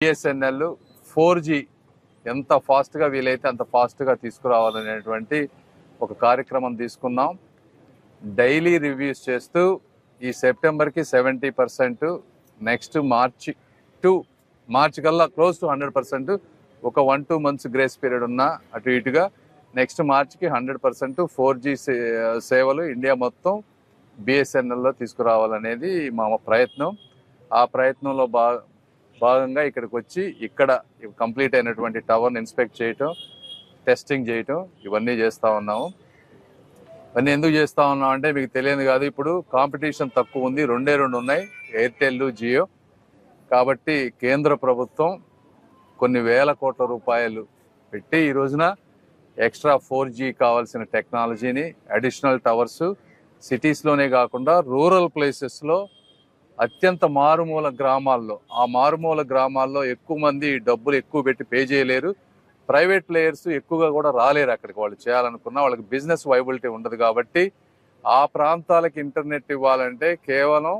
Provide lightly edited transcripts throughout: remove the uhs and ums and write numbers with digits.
BSNL 4G ఎంత ఫాస్ట్గా వీలైతే అంత ఫాస్ట్గా తీసుకురావాలనేటువంటి ఒక కార్యక్రమం తీసుకున్నాం. డైలీ రివ్యూస్ చేస్తూ ఈ సెప్టెంబర్కి 70%, నెక్స్ట్ మార్చి కల్లా క్లోజ్ టు 100%, ఒక 1-2 మంత్స్ గ్రేస్ పీరియడ్ ఉన్న అటు ఇటుగా నెక్స్ట్ మార్చికి 100% 4G సేవలు ఇండియా మొత్తం బిఎస్ఎన్ఎల్లో తీసుకురావాలనేది మా ప్రయత్నం. ఆ ప్రయత్నంలో భాగంగా ఇక్కడికి వచ్చి ఇక్కడ కంప్లీట్ అయినటువంటి టవర్ని ఇన్స్పెక్ట్ చేయటం, టెస్టింగ్ చేయటం ఇవన్నీ చేస్తూ ఉన్నాము. ఇవన్నీ ఎందుకు చేస్తూ ఉన్నాం అంటే మీకు తెలియదు కాదు, ఇప్పుడు కాంపిటీషన్ తక్కువ ఉంది, రెండే ఉన్నాయి, ఎయిర్టెల్, జియో. కాబట్టి కేంద్ర ప్రభుత్వం కొన్ని వేల కోట్ల రూపాయలు పెట్టి ఈ రోజున ఎక్స్ట్రా 4G కావాల్సిన టెక్నాలజీని, అడిషనల్ టవర్స్ సిటీస్లోనే కాకుండా రూరల్ ప్లేసెస్లో అత్యంత మారుమూల గ్రామాల్లో ఎక్కువ మంది డబ్బులు ఎక్కువ పెట్టి పే చేయలేరు. ప్రైవేట్ ప్లేయర్స్ ఎక్కువగా కూడా రాలేరు అక్కడికి. వాళ్ళు చేయాలనుకున్నా వాళ్ళకి బిజినెస్ వైబిలిటీ ఉండదు. కాబట్టి ఆ ప్రాంతాలకు ఇంటర్నెట్ ఇవ్వాలంటే కేవలం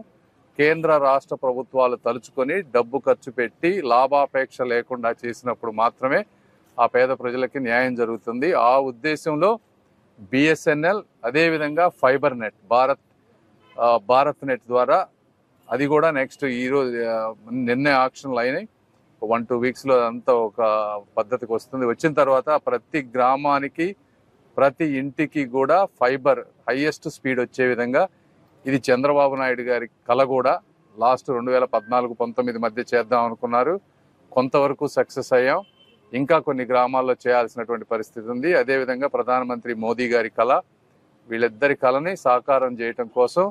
కేంద్ర రాష్ట్ర ప్రభుత్వాలు తలుచుకొని డబ్బు ఖర్చు పెట్టి లాభాపేక్ష లేకుండా చేసినప్పుడు మాత్రమే ఆ పేద ప్రజలకి న్యాయం జరుగుతుంది. ఆ ఉద్దేశంలో బిఎస్ఎన్ఎల్, అదేవిధంగా ఫైబర్ నెట్, భారత్ నెట్ ద్వారా అది కూడా నెక్స్ట్ ఈరోజు నిన్నే ఆక్షన్లు అయినాయి. 1-2 వీక్స్లో అంతా ఒక పద్ధతికి వస్తుంది. వచ్చిన తర్వాత ప్రతి గ్రామానికి, ప్రతి ఇంటికి కూడా ఫైబర్ హైయెస్ట్ స్పీడ్ వచ్చే విధంగా, ఇది చంద్రబాబు నాయుడు గారి కల కూడా. లాస్ట్ 2014-19 మధ్య చేద్దాం అనుకున్నారు, కొంతవరకు సక్సెస్ అయ్యాం. ఇంకా కొన్ని గ్రామాల్లో చేయాల్సినటువంటి పరిస్థితి ఉంది. అదేవిధంగా ప్రధానమంత్రి మోదీ గారి కళ, వీళ్ళిద్దరి కళని సాకారం చేయటం కోసం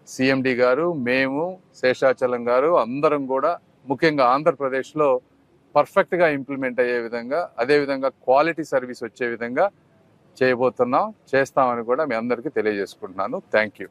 సిఎండి గారు, మేము, శేషాచలం గారు అందరం కూడా ముఖ్యంగా ఆంధ్రప్రదేశ్లో పర్ఫెక్ట్గా ఇంప్లిమెంట్ అయ్యే విధంగా, అదేవిధంగా క్వాలిటీ సర్వీస్ వచ్చే విధంగా చేస్తామని కూడా మీ అందరికీ తెలియజేసుకుంటున్నాను. Thank you.